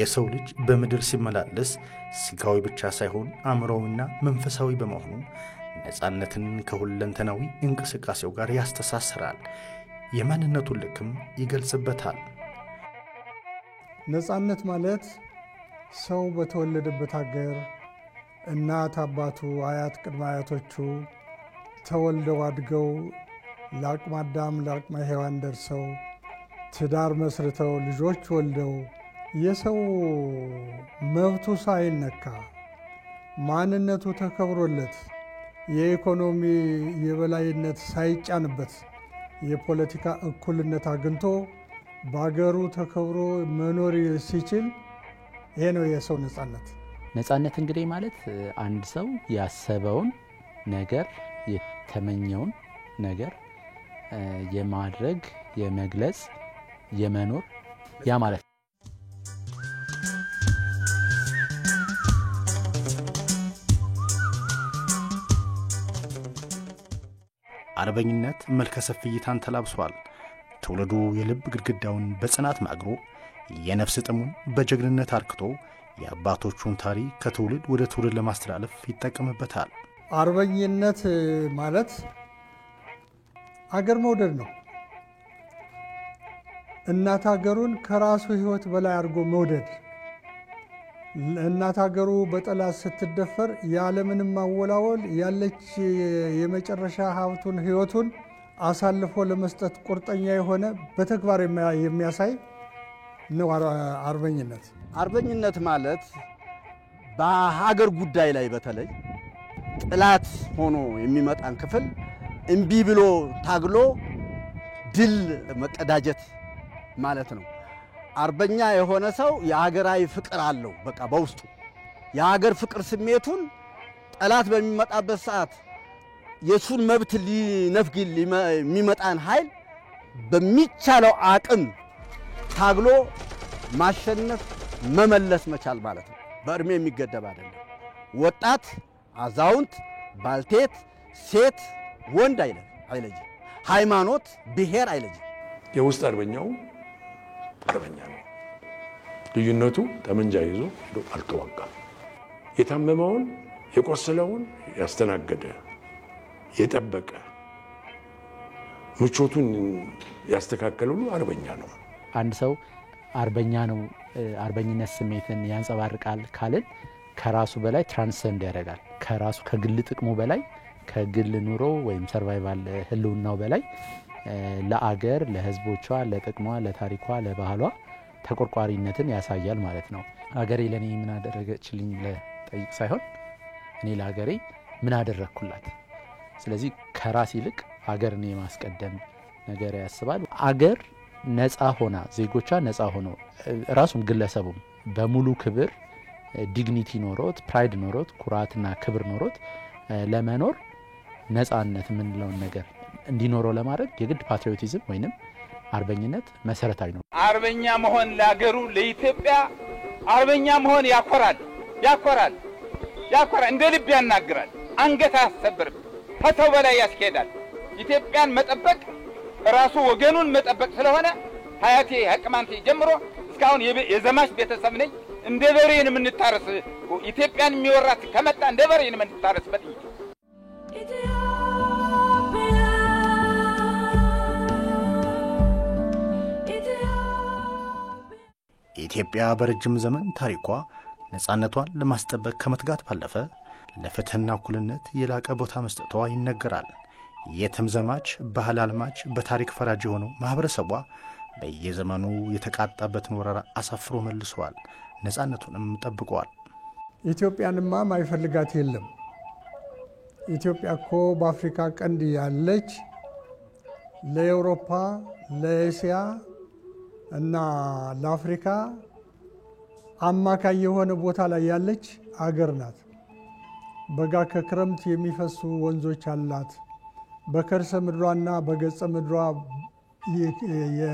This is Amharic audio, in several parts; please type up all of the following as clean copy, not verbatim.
የሰው ልጅ በምድር ሲመላለስ ስጋዊ ብቻ ሳይሆን አእምሮዊና መንፈሳዊ በመሆኑ ነፃነትን ከሁለንተናዊ እንቅስቃሴው ጋር ያስተሳስራል። የማንነቱን ልክም ይገልጽበታል። ነፃነት ማለት ሰው በተወለደበት ሀገር እናት አባቱ አያት ቅድመ አያቶቹ ተወልደው አድገው ለአቅመ አዳም ለአቅመ ሔዋን ደርሰው ትዳር መስርተው ልጆች ወልደው የሰው መብቱ ሳይነካ ማንነቱ ተከብሮለት የኢኮኖሚ የበላይነት ሳይጫንበት የፖለቲካ እኩልነት አግኝቶ በአገሩ ተከብሮ መኖር ሲችል ይሄ ነው የሰው ነፃነት። ነፃነት እንግዲህ ማለት አንድ ሰው ያሰበውን ነገር የተመኘውን ነገር የማድረግ የመግለጽ የመኖር ያ ማለት አርበኝነት መልከ ሰፊ እይታን ተላብሷል። ትውልዱ የልብ ግድግዳውን በጽናት ማግሮ የነፍስ ጥሙን በጀግንነት አርክቶ የአባቶቹን ታሪክ ከትውልድ ወደ ትውልድ ለማስተላለፍ ይጠቀምበታል። አርበኝነት ማለት አገር መውደድ ነው። እናት አገሩን ከራሱ ሕይወት በላይ አድርጎ መውደድ። እናት አገሩ በጠላት ስትደፈር ያለምንም ማወላወል ያለች የመጨረሻ ሀብቱን ሕይወቱን አሳልፎ ለመስጠት ቁርጠኛ የሆነ በተግባር የሚያሳይ ነው አርበኝነት። አርበኝነት ማለት በሀገር ጉዳይ ላይ በተለይ ጥላት ሆኖ የሚመጣን ክፍል እምቢ ብሎ ታግሎ ድል መቀዳጀት ማለት ነው። አርበኛ የሆነ ሰው የሀገራዊ ፍቅር አለው። በቃ በውስጡ የሀገር ፍቅር ስሜቱን ጠላት በሚመጣበት ሰዓት የሱን መብት ሊነፍግ የሚመጣን ኃይል በሚቻለው አቅም ታግሎ ማሸነፍ መመለስ መቻል ማለት ነው። በእድሜ የሚገደብ አይደለም። ወጣት፣ አዛውንት፣ ባልቴት፣ ሴት፣ ወንድ አይለይም። ሃይማኖት፣ ብሔር አይለይም። የውስጥ አርበኛው አርበኛ ነው። ልዩነቱ ጠመንጃ ይዞ አልተዋጋም። የታመመውን የቆሰለውን ያስተናገደ የጠበቀ ምቾቱን ያስተካከለ ሁሉ አርበኛ ነው። አንድ ሰው አርበኛ ነው አርበኝነት ስሜትን ያንጸባርቃል ካልን ከራሱ በላይ ትራንሰንድ ያደርጋል። ከራሱ ከግል ጥቅሙ በላይ ከግል ኑሮ ወይም ሰርቫይቫል ህልውናው በላይ ለአገር ለህዝቦቿ ለጥቅሟ ለታሪኳ ለባህሏ ተቆርቋሪነትን ያሳያል ማለት ነው። አገሬ ለኔ ምን አደረገችልኝ ለጠይቅ ሳይሆን እኔ ለአገሬ ምን አደረኩላት። ስለዚህ ከራስ ይልቅ አገርን የማስቀደም ነገር ያስባል። አገር ነፃ ሆና ዜጎቿ ነፃ ሆነው ራሱም ግለሰቡም በሙሉ ክብር ዲግኒቲ ኖሮት ፕራይድ ኖሮት ኩራትና ክብር ኖሮት ለመኖር ነፃነት የምንለውን ነገር እንዲኖረው ለማድረግ የግድ ፓትሪዮቲዝም ወይንም አርበኝነት መሰረታዊ ነው። አርበኛ መሆን ለሀገሩ ለኢትዮጵያ አርበኛ መሆን ያኮራል። እንደ ልብ ያናግራል። አንገት አያሰብርም። ከሰው በላይ ያስኬዳል። ኢትዮጵያን መጠበቅ ራሱ ወገኑን መጠበቅ ስለሆነ ሀያቴ ሀቅማንቴ ጀምሮ እስካሁን የዘማች ቤተሰብ ነኝ። እንደ በሬን የምንታረስ ኢትዮጵያን የሚወራት ከመጣ እንደ በሬን የምንታረስ በጥይት ኢትዮጵያ በረጅም ዘመን ታሪኳ ነፃነቷን ለማስጠበቅ ከመትጋት ባለፈ ለፍትህና እኩልነት የላቀ ቦታ መስጠቷ ይነገራል። የትም ዘማች ባህል አልማች በታሪክ ፈራጅ የሆነው ማህበረሰቧ በየዘመኑ የተቃጣበትን ወረራ አሳፍሮ መልሷል። ነፃነቱንም ጠብቋል። ኢትዮጵያንማ ማይፈልጋት የለም። ኢትዮጵያ እኮ በአፍሪካ ቀንድ ያለች ለአውሮፓ ለኤስያ እና ለአፍሪካ አማካይ የሆነ ቦታ ላይ ያለች አገር ናት። በጋ ከክረምት የሚፈሱ ወንዞች አላት። በከርሰ ምድሯና በገጸ ምድሯ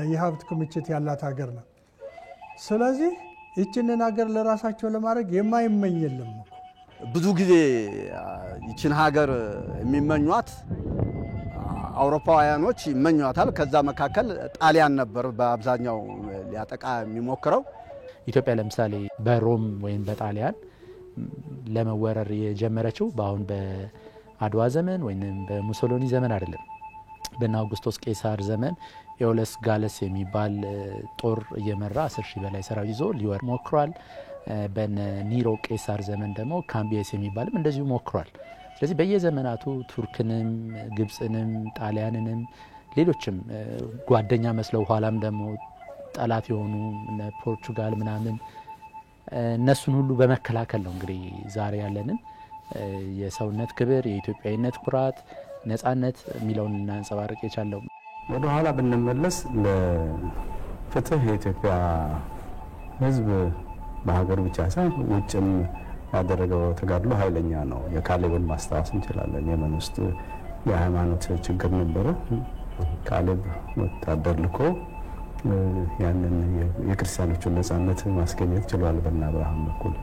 የሀብት ክምችት ያላት ሀገር ናት። ስለዚህ ይህንን ሀገር ለራሳቸው ለማድረግ የማይመኝ የለም። ብዙ ጊዜ ይችን ሀገር የሚመኟት አውሮፓውያኖች ይመኟታል። ከዛ መካከል ጣሊያን ነበር በአብዛኛው ሊያጠቃ የሚሞክረው። ኢትዮጵያ ለምሳሌ በሮም ወይም በጣሊያን ለመወረር የጀመረችው በአሁን በአድዋ ዘመን ወይም በሙሶሎኒ ዘመን አይደለም። በና አውግስቶስ ቄሳር ዘመን ኤኦለስ ጋለስ የሚባል ጦር እየመራ 10,000 በላይ ሰራዊት ይዞ ሊወር ሞክሯል። በነ ኒሮ ቄሳር ዘመን ደግሞ ካምቢየስ የሚባልም እንደዚሁ ሞክሯል። ስለዚህ በየዘመናቱ ቱርክንም ግብጽንም ጣሊያንንም ሌሎችም ጓደኛ መስለው ኋላም ደግሞ ጠላት የሆኑ እነ ፖርቹጋል ምናምን እነሱን ሁሉ በመከላከል ነው እንግዲህ ዛሬ ያለንን የሰውነት ክብር፣ የኢትዮጵያዊነት ኩራት፣ ነጻነት የሚለውን እናንጸባርቅ የቻለው። ወደ ኋላ ብንመለስ ለፍትህ የኢትዮጵያ ሕዝብ በሀገር ብቻ ሳይሆን ውጭም ያደረገው ተጋድሎ ኃይለኛ ነው። የካሌብን ማስታወስ እንችላለን። የመን ውስጥ የሃይማኖት ችግር ነበረ። ካሌብ ወታደር ልኮ ያንን የክርስቲያኖቹን ነጻነት ማስገኘት ችሏል በእነ አብርሃም በኩል።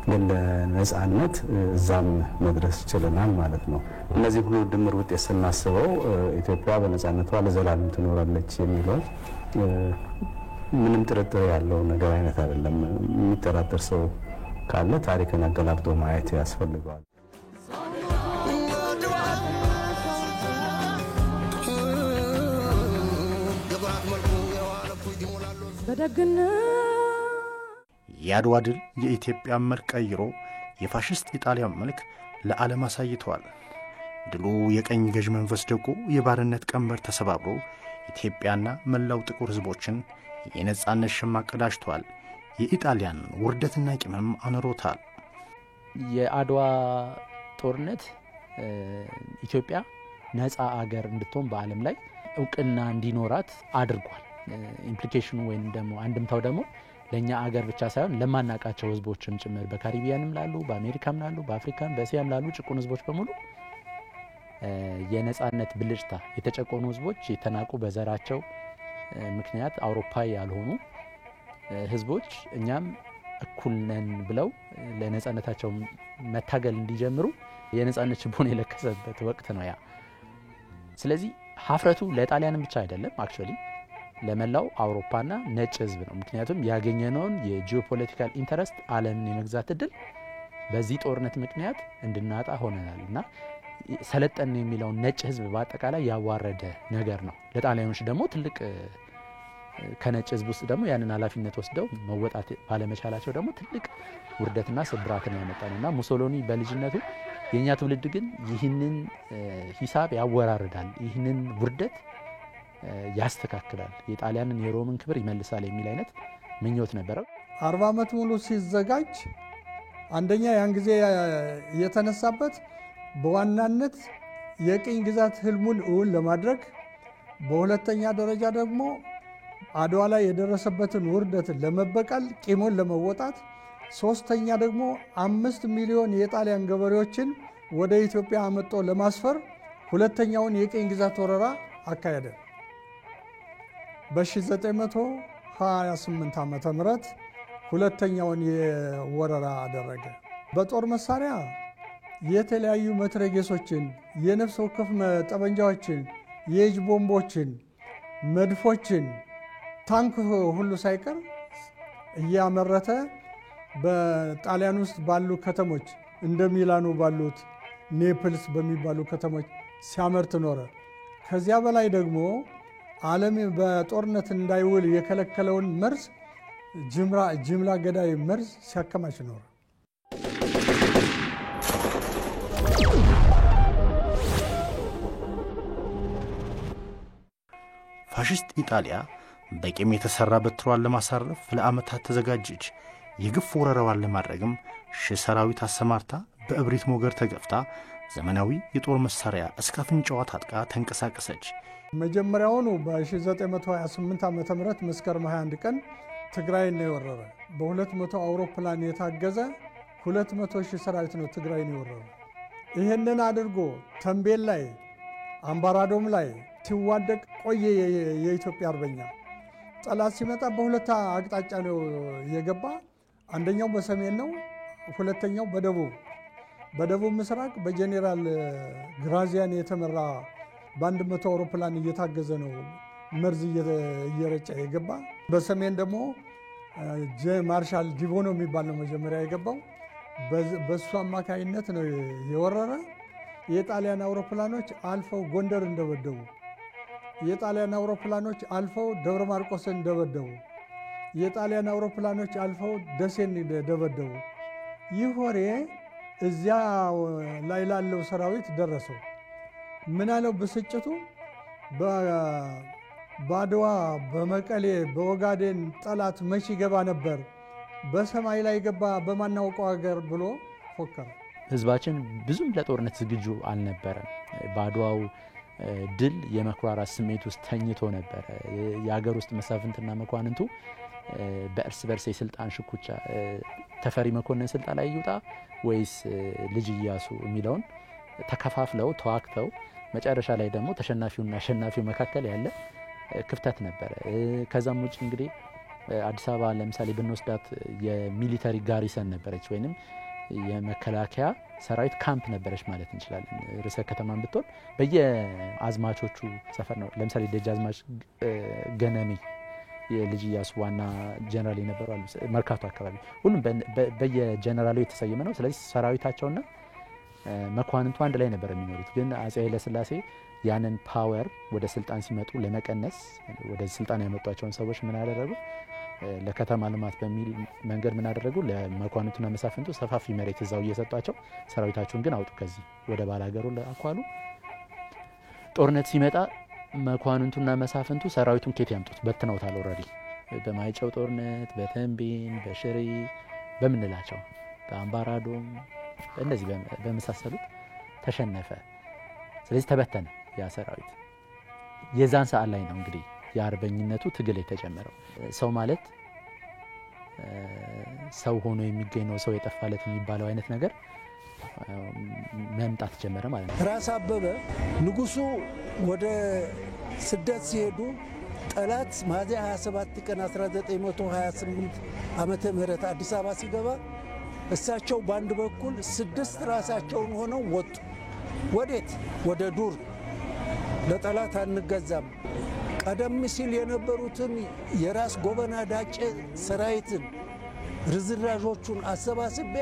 ግን ለነጻነት እዛም መድረስ ችለናል ማለት ነው። እነዚህ ሁሉ ድምር ውጤት ስናስበው ኢትዮጵያ በነጻነቷ ለዘላለም ትኖራለች የሚለው ምንም ጥርጥር ያለው ነገር አይነት አይደለም። የሚጠራጠር ሰው ካለ ታሪክን አገላብጦ ማየት ያስፈልገዋል። የአድዋ ድል የኢትዮጵያ መልክ ቀይሮ የፋሽስት ኢጣሊያን መልክ ለዓለም አሳይቷል። ድሉ የቀኝ ገዥ መንፈስ ደቆ የባርነት ቀንበር ተሰባብሮ ኢትዮጵያና መላው ጥቁር ሕዝቦችን የነጻነት ሸማ ቀዳጅቷል። የኢጣሊያን ውርደትና ቂምም አኖሮታል። የአድዋ ጦርነት ኢትዮጵያ ነጻ አገር እንድትሆን በዓለም ላይ እውቅና እንዲኖራት አድርጓል። ኢምፕሊኬሽኑ ወይም ደግሞ አንድምታው ደግሞ ለኛ አገር ብቻ ሳይሆን ለማናቃቸው ሕዝቦችም ጭምር በካሪቢያንም ላሉ፣ በአሜሪካም ላሉ፣ በአፍሪካም በእስያም ላሉ ጭቁን ሕዝቦች በሙሉ የነጻነት ብልጭታ የተጨቆኑ ሕዝቦች የተናቁ በዘራቸው ምክንያት አውሮፓዊ ያልሆኑ ሕዝቦች እኛም እኩል ነን ብለው ለነጻነታቸው መታገል እንዲጀምሩ የነጻነት ችቦን የለከሰበት ወቅት ነው ያ። ስለዚህ ሀፍረቱ ለጣሊያንም ብቻ አይደለም፣ አክቹአሊ ለመላው አውሮፓና ነጭ ሕዝብ ነው። ምክንያቱም ያገኘነውን የጂኦፖለቲካል ኢንተረስት ዓለምን የመግዛት እድል በዚህ ጦርነት ምክንያት እንድናጣ ሆነናል እና ሰለጠን የሚለውን ነጭ ሕዝብ በአጠቃላይ ያዋረደ ነገር ነው። ለጣሊያኖች ደግሞ ትልቅ ከነጭ ሕዝብ ውስጥ ደግሞ ያንን ኃላፊነት ወስደው መወጣት ባለመቻላቸው ደግሞ ትልቅ ውርደትና ስብራትን ያመጣ ነውና ሙሶሎኒ በልጅነቱ የኛ ትውልድ ግን ይህንን ሂሳብ ያወራርዳል፣ ይህንን ውርደት ያስተካክላል፣ የጣሊያንን የሮምን ክብር ይመልሳል የሚል አይነት ምኞት ነበረው። 40 ዓመት ሙሉ ሲዘጋጅ አንደኛ ያን ጊዜ የተነሳበት በዋናነት የቅኝ ግዛት ህልሙን እውን ለማድረግ፣ በሁለተኛ ደረጃ ደግሞ አድዋ ላይ የደረሰበትን ውርደት ለመበቀል ቂሙን ለመወጣት፣ ሶስተኛ ደግሞ 5 ሚሊዮን የጣሊያን ገበሬዎችን ወደ ኢትዮጵያ አመጦ ለማስፈር ሁለተኛውን የቅኝ ግዛት ወረራ አካሄደ። በ1928 ዓመተ ምህረት ሁለተኛውን የወረራ አደረገ። በጦር መሳሪያ የተለያዩ መትረጌሶችን፣ የነፍስ ወከፍ ጠመንጃዎችን፣ የእጅ ቦምቦችን፣ መድፎችን፣ ታንክ ሁሉ ሳይቀር እያመረተ በጣሊያን ውስጥ ባሉ ከተሞች እንደ ሚላኖ ባሉት ኔፕልስ በሚባሉ ከተሞች ሲያመርት ኖረ። ከዚያ በላይ ደግሞ ዓለም በጦርነት እንዳይውል የከለከለውን መርዝ ጅምላ ገዳይ መርዝ ሲያከማች ኖረ። ፋሽስት ኢጣሊያ በቂም የተሰራ በትሯን ለማሳረፍ ለዓመታት ተዘጋጀች። የግፍ ወረራዋን ለማድረግም ሺህ ሰራዊት አሰማርታ በእብሪት ሞገር ተገፍታ ዘመናዊ የጦር መሳሪያ እስከ አፍንጫዋ ታጥቃ ተንቀሳቀሰች። መጀመሪያውኑ በ1928 ዓመተ ምህረት መስከረም 21 ቀን ትግራይን ነው የወረረ። በ200 አውሮፕላን የታገዘ 200,000 ሰራዊት ነው ትግራይን የወረረ። ይህንን አድርጎ ተንቤን ላይ አምባራዶም ላይ ሲዋደቅ ቆየ። የኢትዮጵያ አርበኛ ጠላት ሲመጣ በሁለት አቅጣጫ ነው የገባ። አንደኛው በሰሜን ነው፣ ሁለተኛው በደቡብ ምስራቅ በጄኔራል ግራዚያን የተመራ በ100 አውሮፕላን እየታገዘ ነው መርዝ እየረጨ የገባ። በሰሜን ደግሞ ማርሻል ዲቦኖ የሚባል ነው መጀመሪያ የገባው። በሱ አማካይነት ነው የወረረ። የጣሊያን አውሮፕላኖች አልፈው ጎንደር እንደበደቡ፣ የጣሊያን አውሮፕላኖች አልፈው ደብረ ማርቆስን እንደበደቡ፣ የጣሊያን አውሮፕላኖች አልፈው ደሴን እንደበደቡ። ይህ ወሬ እዚያ ላይ ላለው ሰራዊት ደረሰው። ምን አለው ብስጭቱ? በአድዋ በመቀሌ በኦጋዴን ጠላት መች ይገባ ነበር፣ በሰማይ ላይ ገባ በማናውቀው ሀገር ብሎ ፎከረ። ህዝባችን ብዙም ለጦርነት ዝግጁ አልነበረም። በአድዋው ድል የመኩራራት ስሜት ውስጥ ተኝቶ ነበረ። የሀገር ውስጥ መሳፍንትና መኳንንቱ በእርስ በርስ የስልጣን ሽኩቻ ተፈሪ መኮንን ስልጣን ላይ ይውጣ ወይስ ልጅ ኢያሱ የሚለውን ተከፋፍለው ተዋክተው መጨረሻ ላይ ደግሞ ተሸናፊውና አሸናፊው መካከል ያለ ክፍተት ነበረ። ከዛም ውጭ እንግዲህ አዲስ አበባ ለምሳሌ ብንወስዳት የሚሊተሪ ጋሪሰን ነበረች ወይንም የመከላከያ ሰራዊት ካምፕ ነበረች ማለት እንችላለን። ርዕሰ ከተማን ብትሆን በየአዝማቾቹ ሰፈር ነው። ለምሳሌ ደጃዝማች ገነሚ የልጅ ኢያሱ ዋና ጀነራል የነበሩ አሉ። መርካቶ አካባቢ ሁሉም በየጀነራሉ የተሰየመ ነው። ስለዚህ ሰራዊታቸውና መኳንንቱ አንድ ላይ ነበር የሚኖሩት። ግን አፄ ኃይለ ሥላሴ ያንን ፓወር ወደ ስልጣን ሲመጡ ለመቀነስ ወደ ስልጣን ያመጧቸውን ሰዎች ምን አደረጉ? ለከተማ ልማት በሚል መንገድ ምን አደረጉ? ለመኳንንቱና መሳፍንቱ ሰፋፊ መሬት እዛው እየሰጧቸው ሰራዊታቸውን ግን አውጡ ከዚህ ወደ ባላገሩ አኳሉ። ጦርነት ሲመጣ መኳንንቱና መሳፍንቱ ሰራዊቱን ኬት ያምጡት? በትነውታል ኦልሬዲ። በማይጨው ጦርነት፣ በተንቤን፣ በሽሬ በምንላቸው በአምባራዶም እነዚህ በመሳሰሉት ተሸነፈ። ስለዚህ ተበተነ ያ ሰራዊት። የዛን ሰዓት ላይ ነው እንግዲህ የአርበኝነቱ ትግል የተጀመረው። ሰው ማለት ሰው ሆኖ የሚገኝ ነው፣ ሰው የጠፋለት የሚባለው አይነት ነገር መምጣት ጀመረ ማለት ነው። ራስ አበበ ንጉሱ ወደ ስደት ሲሄዱ ጠላት ሚያዝያ 27 ቀን 1928 ዓመተ ምህረት አዲስ አበባ ሲገባ እሳቸው በአንድ በኩል 6 ራሳቸውን ሆነው ወጡ። ወዴት? ወደ ዱር። ለጠላት አንገዛም። ቀደም ሲል የነበሩትን የራስ ጎበና ዳጬ ሰራዊትን ርዝራዦቹን አሰባስቤ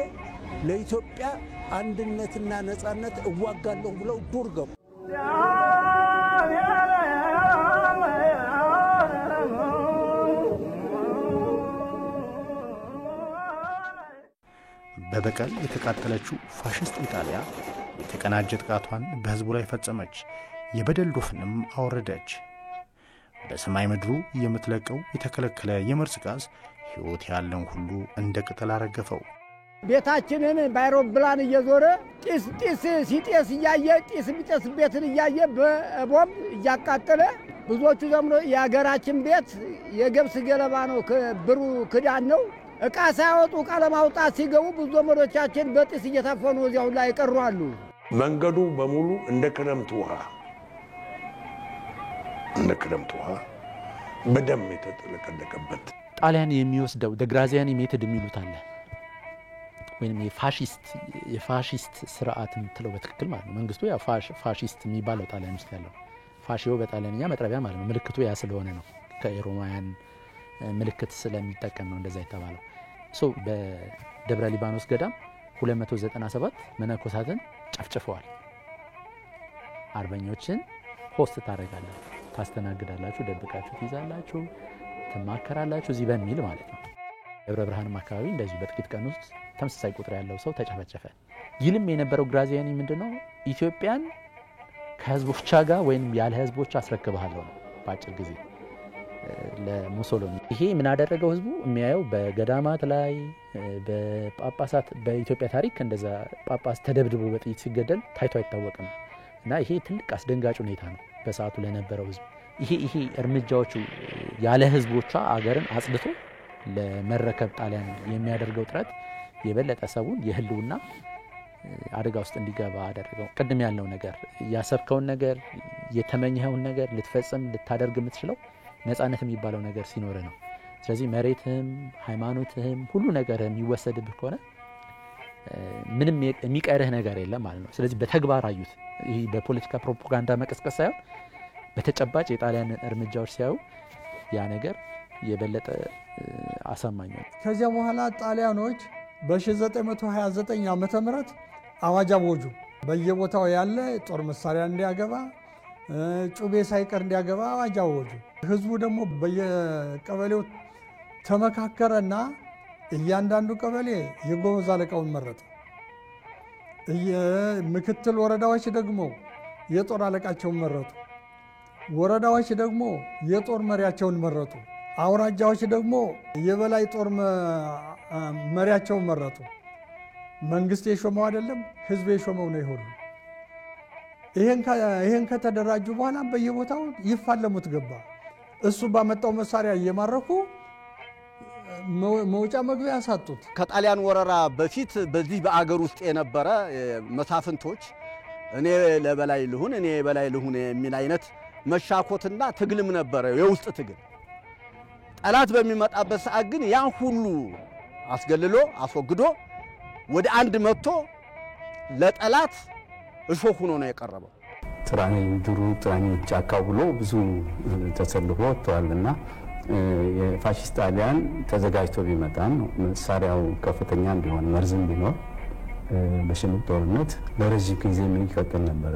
ለኢትዮጵያ አንድነትና ነጻነት እዋጋለሁ ብለው ዱር ገቡ። በበቀል የተቃጠለችው ፋሽስት ኢጣሊያ የተቀናጀ ጥቃቷን በህዝቡ ላይ ፈጸመች። የበደል ዶፍንም አወረደች። በሰማይ ምድሩ የምትለቀው የተከለከለ የመርዝ ጋዝ ሕይወት ያለን ሁሉ እንደ ቅጠል አረገፈው። ቤታችንን በአይሮፕላን እየዞረ ጢስ ሲጤስ እያየ ጢስ የሚጤስ ቤትን እያየ በቦምብ እያቃጠለ ብዙዎቹ ዘምኖ የሀገራችን ቤት የገብስ ገለባ ነው፣ ብሩ ክዳን ነው። እቃ ሳያወጡ እቃ ለማውጣት ሲገቡ ብዙ ዘመዶቻችን በጢስ እየታፈኑ እዚያው ላይ ይቀራሉ። መንገዱ በሙሉ እንደ ክረምት ውሃ በደም የተጠለቀለቀበት። ጣሊያን የሚወስደው ደግራዚያኒ ሜቶድ የሚሉት አለ ወይም የፋሺስት ስርዓት የምትለው በትክክል ማለት ነው። መንግስቱ ያው ፋሺስት የሚባለው ጣሊያን ውስጥ ያለው ፋሺዮ በጣሊያንኛ መጥረቢያ ማለት ነው። ምልክቱ ያ ስለሆነ ነው። ከሮማውያን ምልክት ስለሚጠቀም ነው እንደዛ የተባለው። በደብረ ሊባኖስ ገዳም 297 መነኮሳትን ጨፍጭፈዋል። አርበኞችን ሆስት ታደርጋላችሁ፣ ታስተናግዳላችሁ፣ ደብቃችሁ ትይዛላችሁ፣ ትማከራላችሁ እዚህ በሚል ማለት ነው። ደብረ ብርሃንም አካባቢ እንደዚሁ በጥቂት ቀን ውስጥ ተመሳሳይ ቁጥር ያለው ሰው ተጨፈጨፈ። ይልም የነበረው ግራዚያኒ ምንድነው? ኢትዮጵያን ከህዝቦቿ ጋር ወይም ያለ ህዝቦቿ አስረክብሃለሁ ነው በአጭር ጊዜ ለሙሶሎኒ። ይሄ ምን አደረገው? ህዝቡ የሚያየው በገዳማት ላይ በጳጳሳት በኢትዮጵያ ታሪክ እንደዛ ጳጳስ ተደብድቦ በጥይት ሲገደል ታይቶ አይታወቅም። እና ይሄ ትልቅ አስደንጋጭ ሁኔታ ነው በሰዓቱ ለነበረው ህዝብ። ይሄ እርምጃዎቹ ያለ ህዝቦቿ አገርን አጽድቶ ለመረከብ ጣሊያን የሚያደርገው ጥረት የበለጠ ሰውን የህልውና አደጋ ውስጥ እንዲገባ አደረገው። ቅድም ያለው ነገር ያሰብከውን ነገር የተመኘኸውን ነገር ልትፈጽም ልታደርግ የምትችለው ነጻነት የሚባለው ነገር ሲኖር ነው። ስለዚህ መሬትህም ሃይማኖትህም ሁሉ ነገር የሚወሰድብህ ከሆነ ምንም የሚቀርህ ነገር የለም ማለት ነው። ስለዚህ በተግባር አዩት። ይሄ በፖለቲካ ፕሮፓጋንዳ መቀስቀስ ሳይሆን በተጨባጭ የጣሊያን እርምጃዎች ሲያዩ ያ ነገር የበለጠ አሳማኝ ነው። ከዚያ በኋላ ጣሊያኖች በ1929 ዓመተ ምህረት አዋጅ አወጁ። በየቦታው ያለ ጦር መሳሪያ እንዲያገባ ጩቤ ሳይቀር እንዲያገባ አዋጅ አወጁ። ህዝቡ ደግሞ በየቀበሌው ተመካከረና እያንዳንዱ ቀበሌ የጎበዝ አለቃውን መረጠ። ምክትል ወረዳዎች ደግሞ የጦር አለቃቸውን መረጡ። ወረዳዎች ደግሞ የጦር መሪያቸውን መረጡ። አውራጃዎች ደግሞ የበላይ ጦር መሪያቸውን መረጡ። መንግስት የሾመው አይደለም፣ ህዝብ የሾመው ነው ይሁን። ይሄን ከተደራጁ በኋላ በየቦታው ይፋለሙት ገባ። እሱ ባመጣው መሳሪያ እየማረኩ መውጫ መግቢያ ያሳጡት። ከጣሊያን ወረራ በፊት በዚህ በአገር ውስጥ የነበረ መሳፍንቶች እኔ ለበላይ ልሁን እኔ በላይ ልሁን የሚል አይነት መሻኮትና ትግልም ነበረ፣ የውስጥ ትግል። ጠላት በሚመጣበት ሰዓት ግን ያን ሁሉ አስገልሎ አስወግዶ ወደ አንድ መጥቶ ለጠላት እሾህ ሆኖ ነው የቀረበው። ጥራኔ ድሩ ጥራኔ ጫካው ብሎ ብዙ ተሰልፎ ወጥቷልና የፋሺስት ጣሊያን ተዘጋጅቶ ቢመጣም መሳሪያው ከፍተኛ እንዲሆን መርዝም ቢኖር በሽምቅ ጦርነት ለረጅም ጊዜ የሚቀጥል ነበረ።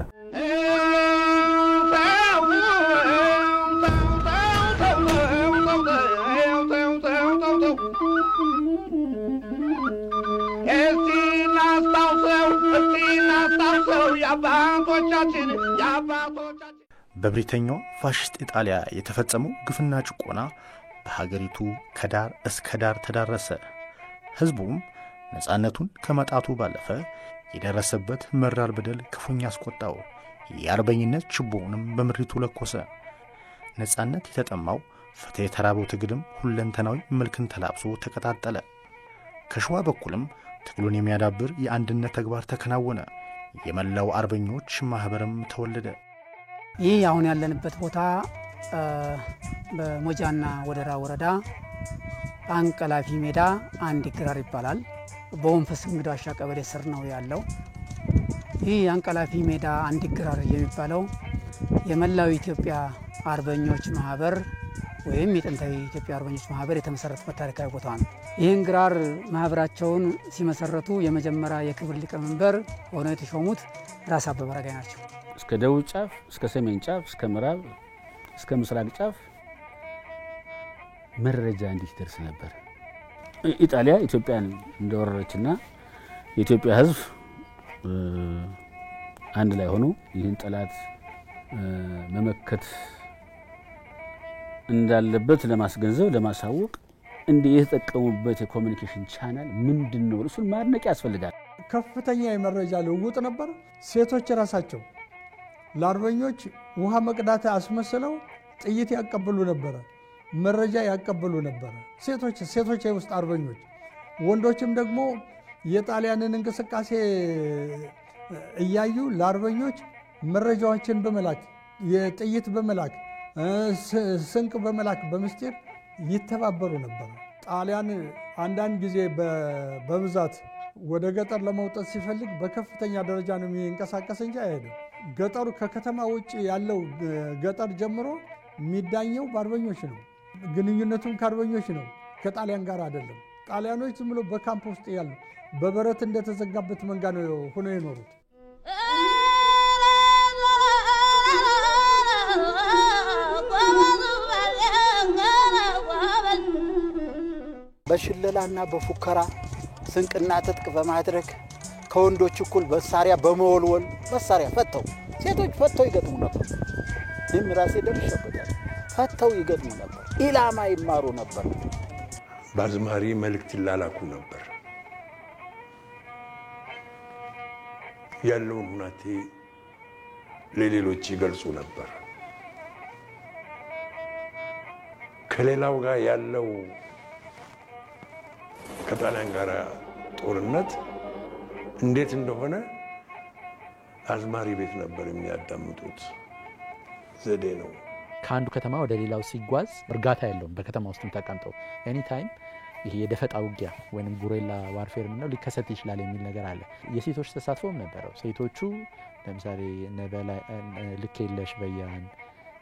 በብሪተኛው ፋሽስት ኢጣሊያ የተፈጸመው ግፍና ጭቆና በሀገሪቱ ከዳር እስከ ዳር ተዳረሰ። ህዝቡም ነፃነቱን ከመጣቱ ባለፈ የደረሰበት መራር በደል ክፉኛ አስቆጣው። የአርበኝነት ችቦውንም በምድሪቱ ለኮሰ። ነፃነት የተጠማው ፍትሕ የተራበው ትግልም ሁለንተናዊ መልክን ተላብሶ ተቀጣጠለ። ከሸዋ በኩልም ትግሉን የሚያዳብር የአንድነት ተግባር ተከናወነ። የመላው አርበኞች ማህበርም ተወለደ። ይህ አሁን ያለንበት ቦታ በሞጃና ወደራ ወረዳ አንቀላፊ ሜዳ አንድ ግራር ይባላል። በወንፈስ እንግዳሻ ቀበሌ ስር ነው ያለው። ይህ አንቀላፊ ሜዳ አንድ ግራር የሚባለው የመላው ኢትዮጵያ አርበኞች ማህበር ወይም የጥንታዊ ኢትዮጵያ አርበኞች ማህበር የተመሰረተበት ታሪካዊ ቦታ ነው። ይህን ግራር ማህበራቸውን ሲመሰረቱ የመጀመሪያ የክብር ሊቀመንበር ሆነው የተሾሙት ራስ አበበ አረጋይ ናቸው። እስከ ደቡብ ጫፍ፣ እስከ ሰሜን ጫፍ፣ እስከ ምዕራብ፣ እስከ ምስራቅ ጫፍ መረጃ እንዲደርስ ነበር። ኢጣሊያ ኢትዮጵያን እንደወረረችና የኢትዮጵያ ህዝብ አንድ ላይ ሆኖ ይህን ጠላት መመከት እንዳለበት ለማስገንዘብ ለማሳወቅ እንደ የተጠቀሙበት የኮሙኒኬሽን ቻናል ምንድነው? እሱን ማድነቅ ያስፈልጋል። ከፍተኛ የመረጃ ልውውጥ ነበር። ሴቶች ራሳቸው ለአርበኞች ውሃ መቅዳት አስመስለው ጥይት ያቀብሉ ነበር፣ መረጃ ያቀብሉ ነበር። ሴቶች የውስጥ አርበኞች፣ ወንዶችም ደግሞ የጣሊያንን እንቅስቃሴ እያዩ ለአርበኞች መረጃዎችን በመላክ የጥይት በመላክ ስንቅ በመላክ በምስጢር ይተባበሩ ነበር። ጣሊያን አንዳንድ ጊዜ በብዛት ወደ ገጠር ለመውጣት ሲፈልግ በከፍተኛ ደረጃ ነው የሚንቀሳቀስ እንጂ አይሄድም። ገጠሩ ከከተማ ውጭ ያለው ገጠር ጀምሮ የሚዳኘው በአርበኞች ነው። ግንኙነቱም ከአርበኞች ነው፣ ከጣሊያን ጋር አይደለም። ጣሊያኖች ዝም ብሎ በካምፕ ውስጥ ያሉ በበረት እንደተዘጋበት መንጋ ነው ሆነው የኖሩት። በሽለላና በፉከራ ስንቅና ትጥቅ በማድረግ ከወንዶች እኩል መሳሪያ በመወልወል መሳሪያ ፈተው ሴቶች ፈተው ይገጥሙ ነበር። ይህም ራሴ ደርሼበታል። ፈተው ይገጥሙ ነበር። ኢላማ ይማሩ ነበር። በአዝማሪ መልእክት ይላላኩ ነበር። ያለውን ሁናቴ ለሌሎች ይገልጹ ነበር። ከሌላው ጋር ያለው ከጣሊያን ጋር ጦርነት እንዴት እንደሆነ አዝማሪ ቤት ነበር የሚያዳምጡት። ዘዴ ነው። ከአንዱ ከተማ ወደ ሌላው ሲጓዝ እርጋታ የለውም። በከተማ ውስጥም ተቀምጠው ኤኒ ታይም ይሄ የደፈጣ ውጊያ ወይም ጉሬላ ዋርፌር ነው ሊከሰት ይችላል የሚል ነገር አለ። የሴቶች ተሳትፎም ነበረው። ሴቶቹ ለምሳሌ ልክ የለሽ በያን፣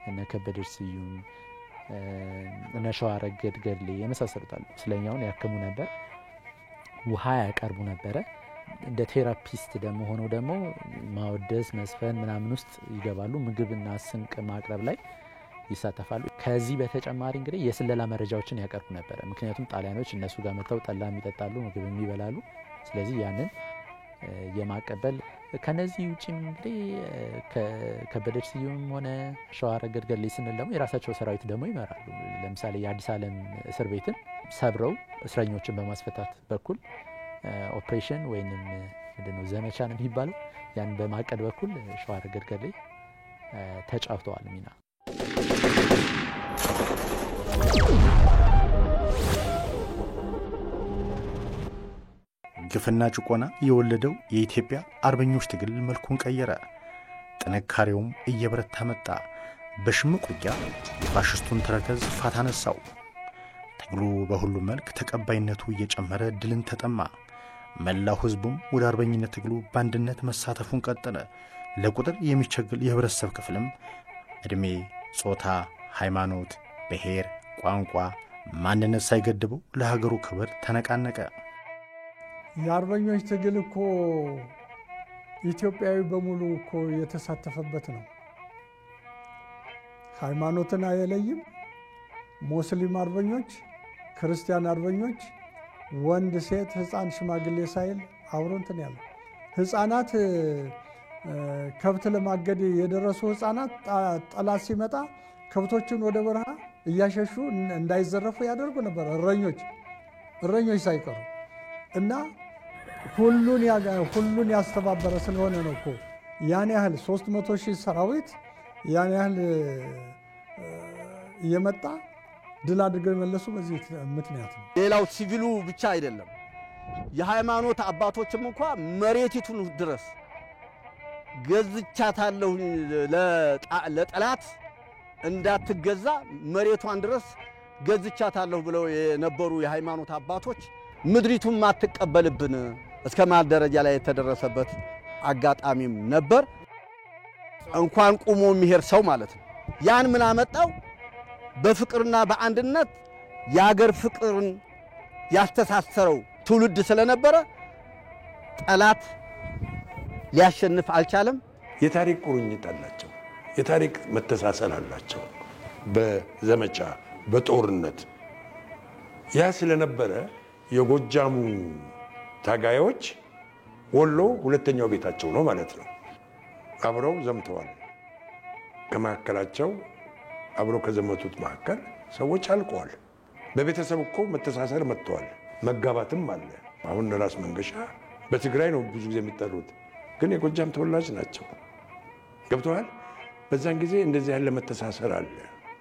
እነ ከበደች ስዩም፣ እነ ሸዋረገድ ገድሌ የመሳሰሉት አሉ። ስለኛውን ያክሙ ነበር፣ ውሃ ያቀርቡ ነበረ። እንደ ቴራፒስት ደግሞ ሆነው ደግሞ ማወደስ መስፈን ምናምን ውስጥ ይገባሉ። ምግብና ስንቅ ማቅረብ ላይ ይሳተፋሉ። ከዚህ በተጨማሪ እንግዲህ የስለላ መረጃዎችን ያቀርቡ ነበረ። ምክንያቱም ጣሊያኖች እነሱ ጋር መጥተው ጠላ የሚጠጣሉ፣ ምግብ የሚበላሉ። ስለዚህ ያንን የማቀበል ከነዚህ ውጪም እንግዲህ ከበደች ስዩም ሆነ ሸዋረገድ ገድሌ ስንል ደግሞ የራሳቸው ሰራዊት ደግሞ ይመራሉ። ለምሳሌ የአዲስ ዓለም እስር ቤትን ሰብረው እስረኞችን በማስፈታት በኩል ኦፕሬሽን ወይንም ምንድነው ዘመቻ ነው የሚባለው፣ ያን በማቀድ በኩል ሸዋረገድ ገድሌ ተጫውተዋል ሚና። ግፍና ጭቆና የወለደው የኢትዮጵያ አርበኞች ትግል መልኩን ቀየረ። ጥንካሬውም እየበረታ መጣ። በሽምቅ ውጊያ የፋሽስቱን ተረከዝ ፋታ ነሳው። ትግሉ በሁሉም መልክ ተቀባይነቱ እየጨመረ ድልን ተጠማ። መላው ህዝቡም ወደ አርበኝነት ትግሉ በአንድነት መሳተፉን ቀጠለ። ለቁጥር የሚቸግል የህብረተሰብ ክፍልም እድሜ፣ ጾታ፣ ሃይማኖት፣ ብሔር፣ ቋንቋ፣ ማንነት ሳይገድበው ለሀገሩ ክብር ተነቃነቀ። የአርበኞች ትግል እኮ ኢትዮጵያዊ በሙሉ እኮ የተሳተፈበት ነው። ሃይማኖትን አይለይም። ሙስሊም አርበኞች፣ ክርስቲያን አርበኞች፣ ወንድ፣ ሴት፣ ህፃን፣ ሽማግሌ ሳይል አብሮ እንትን ያለ ህፃናት ከብት ለማገድ የደረሱ ህፃናት ጠላት ሲመጣ ከብቶችን ወደ በረሃ እያሸሹ እንዳይዘረፉ ያደርጉ ነበር እረኞች ሳይቀሩ እና ሁሉን ያስተባበረ ስለሆነ ነው እኮ ያን ያህል 300,000 ሰራዊት ያን ያህል እየመጣ ድል አድርገው የመለሱ በዚህ ምክንያት ነው። ሌላው ሲቪሉ ብቻ አይደለም፣ የሃይማኖት አባቶችም እንኳ መሬቲቱን ድረስ ገዝቻታለሁ ለጠላት እንዳትገዛ መሬቷን ድረስ ገዝቻታለሁ ብለው የነበሩ የሃይማኖት አባቶች ምድሪቱን ማትቀበልብን እስከ ማለት ደረጃ ላይ የተደረሰበት አጋጣሚም ነበር። እንኳን ቁሞ የሚሄድ ሰው ማለት ነው። ያን ምን አመጣው? በፍቅርና በአንድነት የአገር ፍቅርን ያስተሳሰረው ትውልድ ስለነበረ ጠላት ሊያሸንፍ አልቻለም። የታሪክ ቁርኝት አላቸው። የታሪክ መተሳሰል አላቸው። በዘመቻ በጦርነት ያ ስለነበረ የጎጃሙ ታጋዮች ወሎ ሁለተኛው ቤታቸው ነው ማለት ነው። አብረው ዘምተዋል። ከመካከላቸው አብረው ከዘመቱት መካከል ሰዎች አልቀዋል። በቤተሰብ እኮ መተሳሰር መጥተዋል። መጋባትም አለ። አሁን ራስ መንገሻ በትግራይ ነው ብዙ ጊዜ የሚጠሩት፣ ግን የጎጃም ተወላጅ ናቸው። ገብተዋል። በዛን ጊዜ እንደዚህ ያለ መተሳሰር አለ።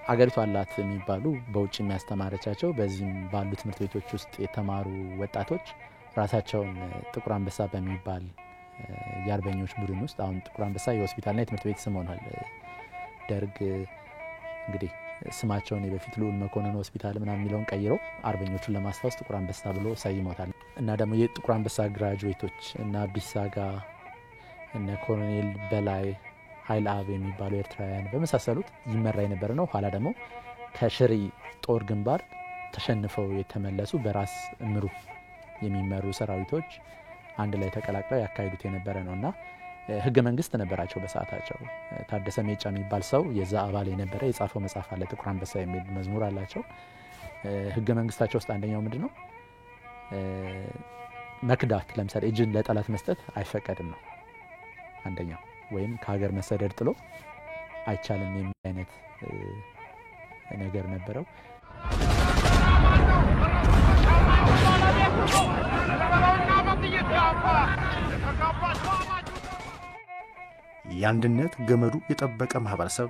አገሪቱ አላት የሚባሉ በውጭ የሚያስተማረቻቸው በዚህም ባሉ ትምህርት ቤቶች ውስጥ የተማሩ ወጣቶች ራሳቸውን ጥቁር አንበሳ በሚባል የአርበኞች ቡድን ውስጥ አሁን ጥቁር አንበሳ የሆስፒታልና የትምህርት ቤት ስም ሆኗል። ደርግ እንግዲህ ስማቸውን የበፊት ልዑል መኮንን ሆስፒታል ምናምን የሚለውን ቀይረው አርበኞቹን ለማስታወስ ጥቁር አንበሳ ብሎ ሰይሞታል። እና ደግሞ የጥቁር አንበሳ ግራጁዌቶች እና ቢሳጋ እነ ኮሎኔል በላይ ኃይል አብ የሚባሉ ኤርትራውያን በመሳሰሉት ይመራ የነበረ ነው። ኋላ ደግሞ ከሽሪ ጦር ግንባር ተሸንፈው የተመለሱ በራስ እምሩ የሚመሩ ሰራዊቶች አንድ ላይ ተቀላቅለው ያካሂዱት የነበረ ነውና ህገ መንግስት ነበራቸው በሰዓታቸው። ታደሰ ሜጫ የሚባል ሰው የዛ አባል የነበረ የጻፈው መጽሐፍ አለ፣ ጥቁር አንበሳ የሚል መዝሙር አላቸው። ህገ መንግስታቸው ውስጥ አንደኛው ምንድነው መክዳት፣ ለምሳሌ እጅን ለጠላት መስጠት አይፈቀድም ነው አንደኛው። ወይም ከሀገር መሰደድ ጥሎ አይቻልም የሚል አይነት ነገር ነበረው። የአንድነት ገመዱ የጠበቀ ማህበረሰብ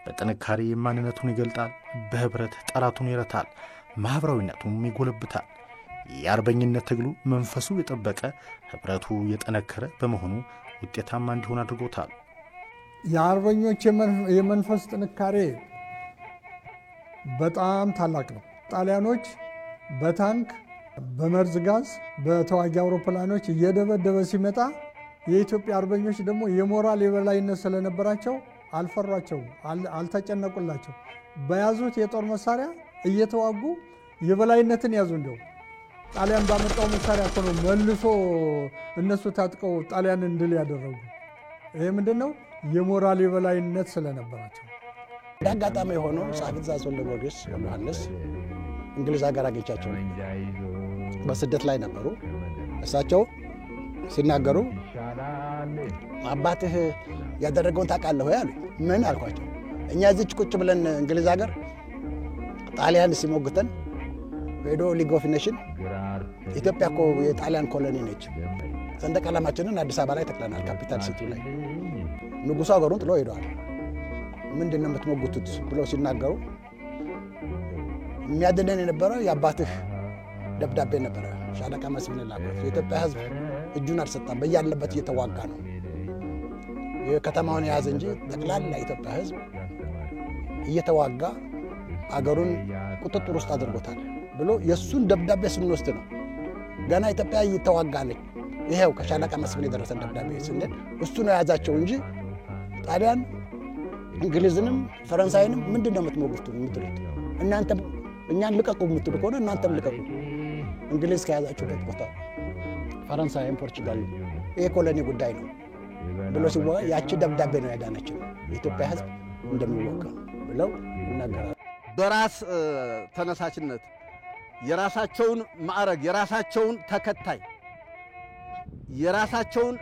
በጥንካሬ ማንነቱን ይገልጣል፣ በህብረት ጠላቱን ይረታል፣ ማህበራዊነቱም ይጎለብታል። የአርበኝነት ትግሉ መንፈሱ የጠበቀ ህብረቱ የጠነከረ በመሆኑ ውጤታማ እንዲሆን አድርጎታል። የአርበኞች የመንፈስ ጥንካሬ በጣም ታላቅ ነው። ጣሊያኖች በታንክ በመርዝ ጋዝ በተዋጊ አውሮፕላኖች እየደበደበ ሲመጣ የኢትዮጵያ አርበኞች ደግሞ የሞራል የበላይነት ስለነበራቸው አልፈሯቸው፣ አልተጨነቁላቸው። በያዙት የጦር መሳሪያ እየተዋጉ የበላይነትን ያዙ። እንደው ጣሊያን ባመጣው መሳሪያ እኮ ነው መልሶ እነሱ ታጥቀው ጣሊያንን ድል ያደረጉ። ይሄ ምንድነው? የሞራል የበላይነት ስለነበራቸው። አጋጣሚ ሆኖ ጸሐፊ ትእዛዝ ወልደጊዮርጊስ ዮሐንስ እንግሊዝ ሀገር አግኝቻቸው በስደት ላይ ነበሩ። እሳቸው ሲናገሩ አባትህ ያደረገውን ታውቃለህ ወይ አሉ። ምን አልኳቸው? እኛ እዚች ቁጭ ብለን እንግሊዝ ሀገር ጣሊያን ሲሞግተን ሄዶ ሊግ ኦፍ ኔሽን ኢትዮጵያ እኮ የጣሊያን ኮሎኒ ነች፣ ሰንደቅ ዓላማችንን አዲስ አበባ ላይ ተክለናል፣ ካፒታል ሲቲ ላይ። ንጉሡ ሀገሩን ጥሎ ሄደዋል። ምንድን ነው የምትሞግቱት ብለው ሲናገሩ የሚያድነን የነበረው የአባትህ ደብዳቤ ነበረ። ሻለቃ መስፍን ላኩት። የኢትዮጵያ ሕዝብ እጁን አልሰጣም፣ በያለበት እየተዋጋ ነው። የከተማውን የያዘ እንጂ ጠቅላላ የኢትዮጵያ ሕዝብ እየተዋጋ አገሩን ቁጥጥር ውስጥ አድርጎታል ብሎ የእሱን ደብዳቤ ስንወስድ ነው ገና ኢትዮጵያ እየተዋጋለች። ይሄው ከሻለቃ መስፍን የደረሰን ደብዳቤ ስንል እሱ ነው የያዛቸው እንጂ ጣሊያን እንግሊዝንም ፈረንሳይንም ምንድን ነው የምትሞግቱት የምትሉት? እናንተም እኛን ልቀቁ የምትሉ ከሆነ እናንተም ልቀቁ፣ እንግሊዝ ከያዛችሁበት ቦታ ፈረንሳይም ፖርቹጋል ይሄ ኮሎኒ ጉዳይ ነው ብሎ ሲወጋ ያቺ ደብዳቤ ነው ያዳነችው የኢትዮጵያ ሕዝብ እንደሚወጋ ብለው ይናገራሉ። በራስ ተነሳሽነት የራሳቸውን ማዕረግ፣ የራሳቸውን ተከታይ፣ የራሳቸውን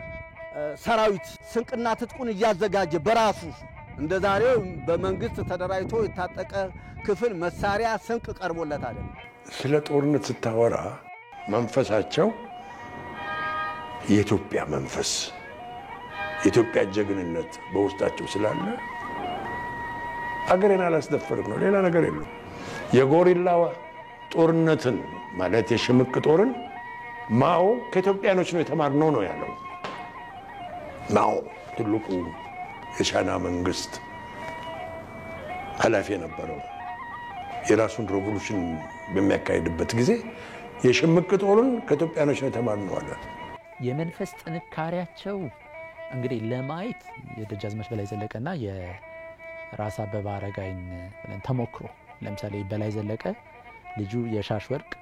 ሰራዊት ስንቅና ትጥቁን እያዘጋጀ በራሱ እንደ ዛሬው በመንግስት ተደራጅቶ የታጠቀ ክፍል መሳሪያ ስንቅ ቀርቦለታል። ስለ ጦርነት ስታወራ መንፈሳቸው የኢትዮጵያ መንፈስ፣ የኢትዮጵያ ጀግንነት በውስጣቸው ስላለ አገሬን አላስደፈርም ነው፣ ሌላ ነገር የለም። የጎሪላ ጦርነትን ማለት የሽምቅ ጦርን ማኦ ከኢትዮጵያኖች ነው የተማርነው ነው ያለው። ማኦ ትልቁ የቻይና መንግስት ኃላፊ የነበረው የራሱን ሬቮሉሽን በሚያካሄድበት ጊዜ የሽምቅ ጦርን ከኢትዮጵያኖች ነው የተማርነው አለ። የመንፈስ ጥንካሬያቸው እንግዲህ ለማየት የደጃዝማች በላይ ዘለቀና የራስ አበበ አረጋይን ተሞክሮ ለምሳሌ በላይ ዘለቀ ልጁ የሻሽ ወርቅ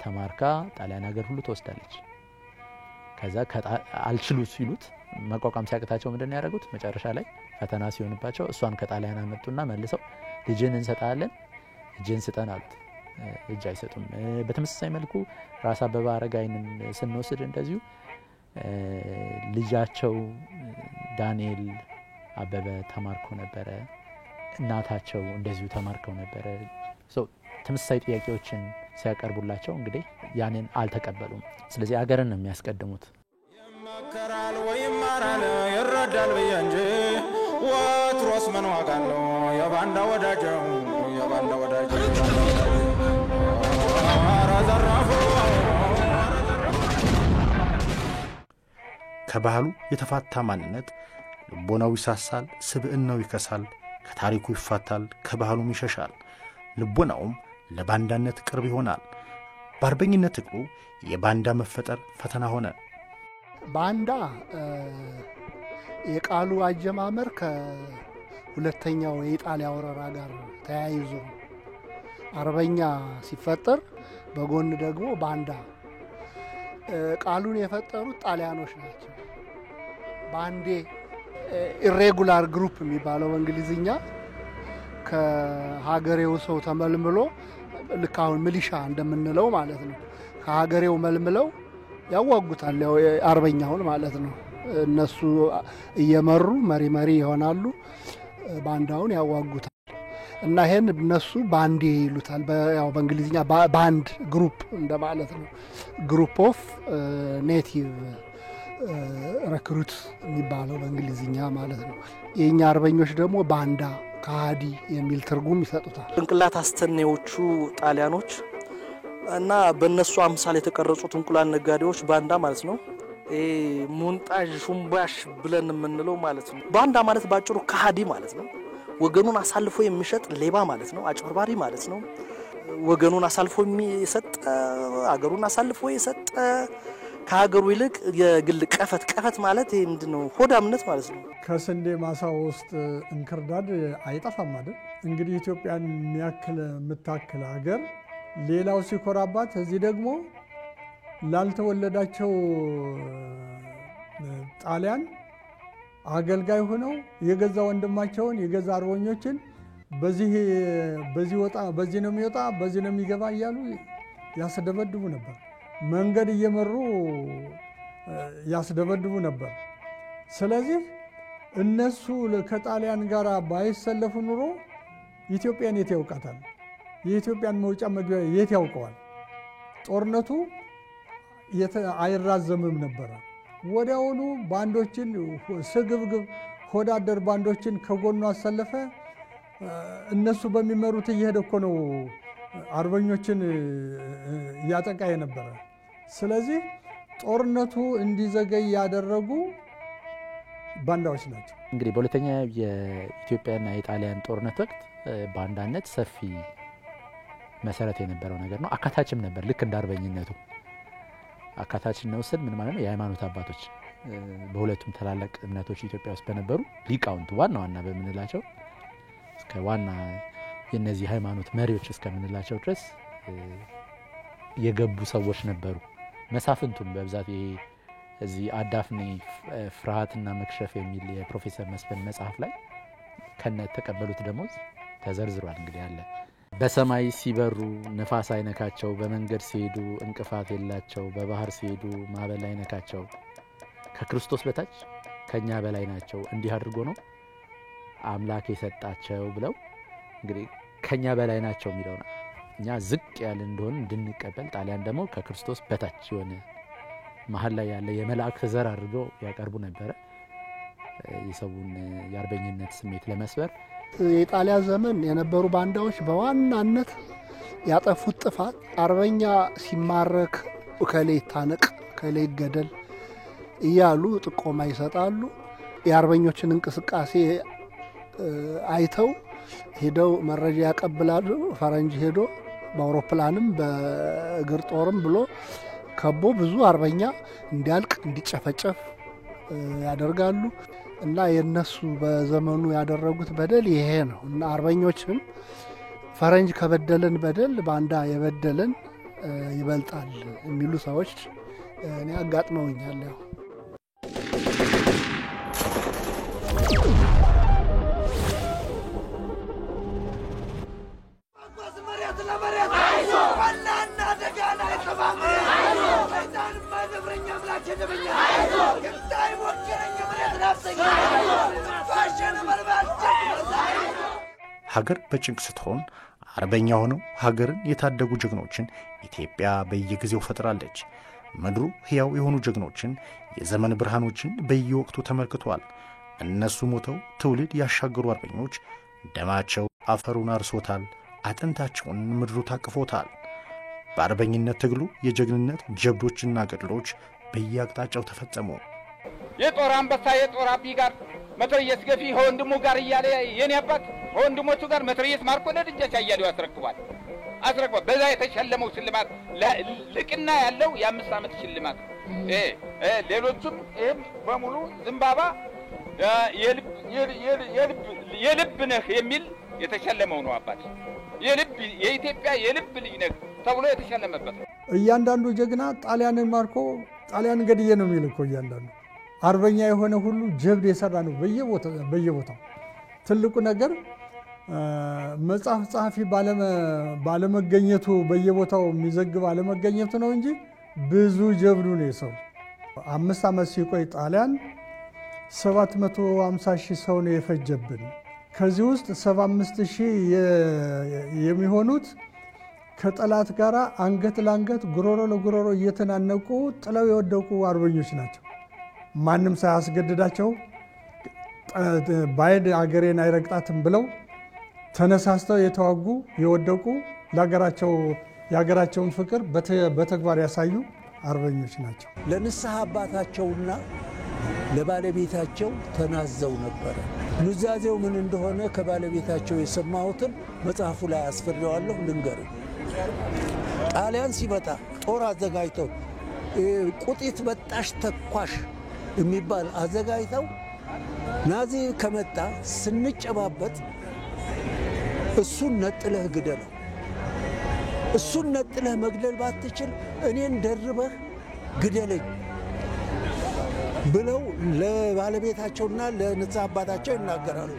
ተማርካ ጣሊያን ሀገር ሁሉ ተወስዳለች። ከዛ አልችሉ ሲሉት መቋቋም ሲያቅታቸው ምንድነው ያደረጉት? መጨረሻ ላይ ፈተና ሲሆንባቸው እሷን ከጣሊያን አመጡና መልሰው ልጅን እንሰጣለን እጅን ስጠን አሉት። እጅ አይሰጡም። በተመሳሳይ መልኩ ራስ አበበ አረጋይንን ስንወስድ እንደዚሁ ልጃቸው ዳንኤል አበበ ተማርኮ ነበረ። እናታቸው እንደዚሁ ተማርከው ነበረ። ተመሳሳይ ጥያቄዎችን ሲያቀርቡላቸው እንግዲህ ያንን አልተቀበሉም። ስለዚህ አገርን ነው የሚያስቀድሙት። ይመከራል ወይም ማራል ይረዳል ብዬ እንጂ ወትሮስ ምን ዋጋ አለው? የባንዳ ወዳጀው የባንዳ ወዳጀው ከባህሉ የተፋታ ማንነት ልቦናው ይሳሳል፣ ስብዕናው ይከሳል፣ ከታሪኩ ይፋታል፣ ከባህሉም ይሸሻል፣ ልቦናውም ለባንዳነት ቅርብ ይሆናል። በአርበኝነት ትግሉ የባንዳ መፈጠር ፈተና ሆነ። ባንዳ የቃሉ አጀማመር ከሁለተኛው የኢጣሊያ ወረራ ጋር ተያይዞ አርበኛ ሲፈጠር በጎን ደግሞ ባንዳ ቃሉን የፈጠሩት ጣሊያኖች ናቸው። ባንዴ ኢሬጉላር ግሩፕ የሚባለው በእንግሊዝኛ ከሀገሬው ሰው ተመልምሎ ልክ አሁን ሚሊሻ እንደምንለው ማለት ነው። ከሀገሬው መልምለው ያዋጉታል፣ ያው አርበኛውን ማለት ነው። እነሱ እየመሩ መሪ ይሆናሉ፣ ባንዳውን ያዋጉታል። እና ይሄን እነሱ ባንዴ ይሉታል። ያው በእንግሊዝኛ ባንድ ግሩፕ እንደማለት ነው። ግሩፕ ኦፍ ኔቲቭ ሪክሩት የሚባለው በእንግሊዝኛ ማለት ነው። የኛ አርበኞች ደግሞ ባንዳ ከሃዲ የሚል ትርጉም ይሰጡታል። እንቅላት አስተኔዎቹ ጣሊያኖች እና በእነሱ አምሳል የተቀረጹት እንቁላል ነጋዴዎች ባንዳ ማለት ነው። ሙንጣዥ ሹምባሽ ብለን የምንለው ማለት ነው። ባንዳ ማለት ባጭሩ ከሃዲ ማለት ነው። ወገኑን አሳልፎ የሚሸጥ ሌባ ማለት ነው። አጭበርባሪ ማለት ነው። ወገኑን አሳልፎ የሚሰጥ አገሩን አሳልፎ የሰጠ ከሀገሩ ይልቅ የግል ቀፈት ማለት ይሄ ምንድነው? ሆዳምነት ማለት ነው። ከስንዴ ማሳ ውስጥ እንክርዳድ አይጠፋም አይደል? እንግዲህ ኢትዮጵያን የምታክል ሀገር ሌላው ሲኮራባት፣ እዚህ ደግሞ ላልተወለዳቸው ጣሊያን አገልጋይ ሆነው የገዛ ወንድማቸውን የገዛ አርበኞችን በዚህ ወጣ፣ በዚህ ነው የሚወጣ፣ በዚህ ነው የሚገባ እያሉ ያስደበድቡ ነበር። መንገድ እየመሩ ያስደበድቡ ነበር። ስለዚህ እነሱ ከጣሊያን ጋር ባይሰለፉ ኑሮ ኢትዮጵያን የት ያውቃታል? የኢትዮጵያን መውጫ መግቢያ የት ያውቀዋል? ጦርነቱ አይራዘምም ነበረ። ወዲያውኑ ባንዶችን ስግብግብ ሆዳደር ባንዶችን ከጎኑ አሰለፈ። እነሱ በሚመሩት እየሄደ እኮ ነው አርበኞችን እያጠቃ የነበረ። ስለዚህ ጦርነቱ እንዲዘገይ ያደረጉ ባንዳዎች ናቸው። እንግዲህ በሁለተኛ የኢትዮጵያና የጣሊያን ጦርነት ወቅት ባንዳነት ሰፊ መሰረት የነበረው ነገር ነው። አካታችም ነበር። ልክ እንደ አርበኝነቱ አካታችን ነው ስል ምን ማለት ነው? የሃይማኖት አባቶች በሁለቱም ታላላቅ እምነቶች ኢትዮጵያ ውስጥ በነበሩ ሊቃውንት ዋና በምንላቸው እስከ ዋና የነዚህ ሃይማኖት መሪዎች እስከምንላቸው ድረስ የገቡ ሰዎች ነበሩ። መሳፍንቱም በብዛት ይሄ እዚህ አዳፍኔ ፍርሃትና መክሸፍ የሚል የፕሮፌሰር መስፍን መጽሐፍ ላይ ከነ ተቀበሉት ደሞዝ ተዘርዝሯል። እንግዲህ ያለ በሰማይ ሲበሩ ነፋስ አይነካቸው፣ በመንገድ ሲሄዱ እንቅፋት የላቸው፣ በባህር ሲሄዱ ማዕበል አይነካቸው፣ ከክርስቶስ በታች ከኛ በላይ ናቸው፣ እንዲህ አድርጎ ነው አምላክ የሰጣቸው ብለው እንግዲህ ከኛ በላይ ናቸው የሚለው ነው። እኛ ዝቅ ያለ እንደሆነ እንድንቀበል፣ ጣሊያን ደግሞ ከክርስቶስ በታች የሆነ መሀል ላይ ያለ የመላእክት ዘር አድርገው ያቀርቡ ነበረ የሰውን የአርበኝነት ስሜት ለመስበር። የጣሊያን ዘመን የነበሩ ባንዳዎች በዋናነት ያጠፉት ጥፋት አርበኛ ሲማረክ ከሌ ይታነቅ ከሌ ይገደል እያሉ ጥቆማ ይሰጣሉ። የአርበኞችን እንቅስቃሴ አይተው ሄደው መረጃ ያቀብላሉ። ፈረንጅ ሄዶ በአውሮፕላንም በእግር ጦርም ብሎ ከቦ ብዙ አርበኛ እንዲያልቅ እንዲጨፈጨፍ ያደርጋሉ። እና የነሱ በዘመኑ ያደረጉት በደል ይሄ ነው። እና አርበኞችም ፈረንጅ ከበደለን በደል ባንዳ የበደለን ይበልጣል የሚሉ ሰዎች እኔ አጋጥመውኛል። ያው ሀገር በጭንቅ ስትሆን አርበኛ ሆነው ሀገርን የታደጉ ጀግኖችን ኢትዮጵያ በየጊዜው ፈጥራለች። ምድሩ ሕያው የሆኑ ጀግኖችን፣ የዘመን ብርሃኖችን በየወቅቱ ተመልክቷል። እነሱ ሞተው ትውልድ ያሻገሩ አርበኞች ደማቸው አፈሩን አርሶታል፣ አጥንታቸውን ምድሩ ታቅፎታል። በአርበኝነት ትግሉ የጀግንነት ጀብዶችና ገድሎች በየአቅጣጫው ተፈጸሙ። የጦር አንበሳ የጦር አቢ ጋር መትረየስ ገፊ ከወንድሙ ጋር እያለ የኔ አባት ከወንድሞቹ ጋር መትረየስ ማርኮ ለድንጃች አያሌው አስረክቧል። በዛ የተሸለመው ሽልማት ልቅና ያለው የ5 ዓመት ሽልማት። ሌሎቹም ይህም በሙሉ ዝምባባ የልብ ነህ የሚል የተሸለመው ነው። አባት የኢትዮጵያ የልብ ልጅ ነህ ተብሎ የተሸለመበት ነው። እያንዳንዱ ጀግና ጣሊያንን ማርኮ ጣሊያን ገድዬ ነው የሚል እኮ እያንዳንዱ አርበኛ የሆነ ሁሉ ጀብድ የሰራ ነው በየቦታው። ትልቁ ነገር መጽሐፍ ጸሐፊ ባለመገኘቱ በየቦታው የሚዘግብ አለመገኘቱ ነው እንጂ ብዙ ጀብዱ ነው የሰው። 5 ዓመት ሲቆይ ጣሊያን 750,000 ሰው ነው የፈጀብን። ከዚህ ውስጥ 75,000 የሚሆኑት ከጠላት ጋር አንገት ለአንገት ጉሮሮ ለጉሮሮ እየተናነቁ ጥለው የወደቁ አርበኞች ናቸው። ማንም ሳያስገድዳቸው ባዕድ አገሬን አይረግጣትም ብለው ተነሳስተው የተዋጉ የወደቁ የሀገራቸውን ፍቅር በተግባር ያሳዩ አርበኞች ናቸው። ለንስሐ አባታቸውና ለባለቤታቸው ተናዘው ነበረ። ኑዛዜው ምን እንደሆነ ከባለቤታቸው የሰማሁትን መጽሐፉ ላይ አስፈሬዋለሁ። ልንገር። ጣሊያን ሲመጣ ጦር አዘጋጅተው ቁጢት በጣሽ ተኳሽ የሚባል አዘጋጅተው ናዚ ከመጣ ስንጨባበጥ እሱን ነጥለህ ግደለው፣ እሱን ነጥለህ መግደል ባትችል እኔን ደርበህ ግደለኝ ብለው ለባለቤታቸውና ለንጽሕ አባታቸው ይናገራሉ።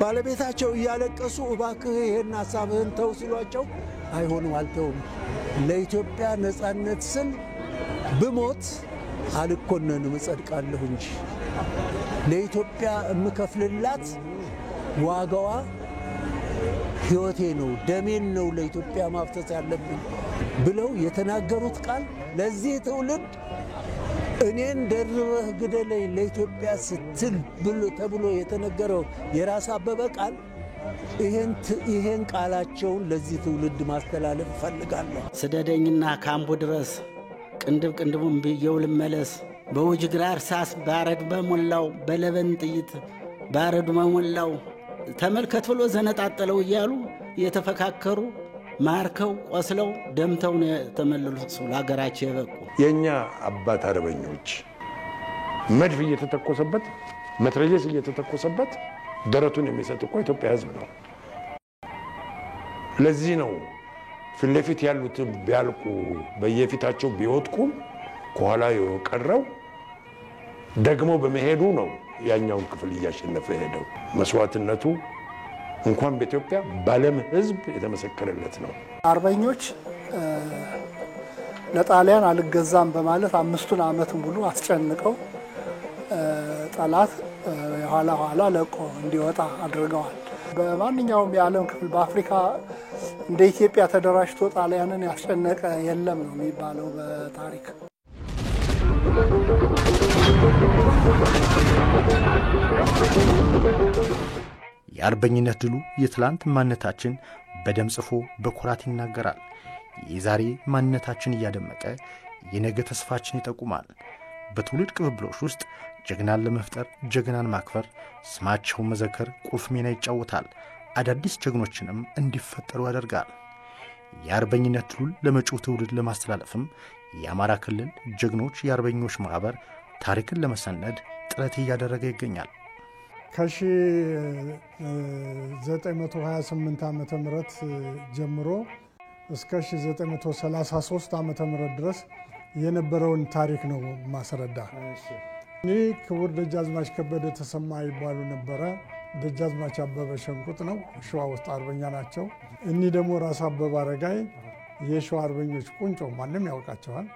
ባለቤታቸው እያለቀሱ እባክህ ይሄን ሐሳብህን ተው ሲሏቸው አይሆንም አልተውም፣ ለኢትዮጵያ ነጻነት ስል ብሞት አልኮነንም እጸድቃለሁ እንጂ ለኢትዮጵያ የምከፍልላት ዋጋዋ ሕይወቴ ነው፣ ደሜን ነው ለኢትዮጵያ ማፍሰስ ያለብኝ ብለው የተናገሩት ቃል ለዚህ ትውልድ እኔን ደርበህ ግደለኝ ለኢትዮጵያ ስትል ተብሎ የተነገረው የራስ አበበ ቃል ይሄን ቃላቸውን ለዚህ ትውልድ ማስተላለፍ እፈልጋለሁ። ስደደኝና ካምቦ ድረስ ቅንድብ ቅንድቡን ብየው ልመለስ፣ በውጅግራ እርሳስ ባረዱ በሞላው በለበን ጥይት ባረዱ በሞላው ተመልከት ብሎ ዘነጣጠለው እያሉ የተፈካከሩ ማርከው ቆስለው ደምተው ነው ተመለሱ ለሀገራቸው የበቁ የኛ አባት አርበኞች መድፍ እየተተኮሰበት መትረየስ እየተተኮሰበት ደረቱን የሚሰጥ እኮ ኢትዮጵያ ሕዝብ ነው። ለዚህ ነው ፊት ለፊት ያሉት ቢያልቁ በየፊታቸው ቢወጥቁም ከኋላ የቀረው ደግሞ በመሄዱ ነው ያኛውን ክፍል እያሸነፈ ሄደው። መስዋዕትነቱ እንኳን በኢትዮጵያ ባለም ሕዝብ የተመሰከረለት ነው። አርበኞች ለጣሊያን አልገዛም በማለት 5 ዓመት ሙሉ አስጨንቀው ጠላት ኋላ ኋላ ለቆ እንዲወጣ አድርገዋል። በማንኛውም የዓለም ክፍል በአፍሪካ እንደ ኢትዮጵያ ተደራጅቶ ጣሊያንን ያስጨነቀ የለም ነው የሚባለው በታሪክ። የአርበኝነት ድሉ የትላንት ማንነታችን በደም ጽፎ በኩራት ይናገራል። የዛሬ ማንነታችን እያደመቀ የነገ ተስፋችን ይጠቁማል። በትውልድ ቅብብሎች ውስጥ ጀግናን ለመፍጠር ጀግናን ማክበር፣ ስማቸውን መዘከር ቁልፍ ሚና ይጫወታል። አዳዲስ ጀግኖችንም እንዲፈጠሩ ያደርጋል። የአርበኝነት ድሉን ለመጪው ትውልድ ለማስተላለፍም የአማራ ክልል ጀግኖች የአርበኞች ማህበር ታሪክን ለመሰነድ ጥረት እያደረገ ይገኛል። ከ1928 ዓመተ ምህረት ጀምሮ እስከ 1933 ዓመተ ምህረት ድረስ የነበረውን ታሪክ ነው ማስረዳ። እኔ ክቡር ደጃዝማች ከበደ ተሰማ ይባሉ ነበረ። ደጃዝማች አበበ ሸንቁጥ ነው፣ ሸዋ ውስጥ አርበኛ ናቸው። እኒህ ደግሞ ራስ አበበ አረጋይ የሸዋ አርበኞች ቁንጮ፣ ማንም ያውቃቸዋል።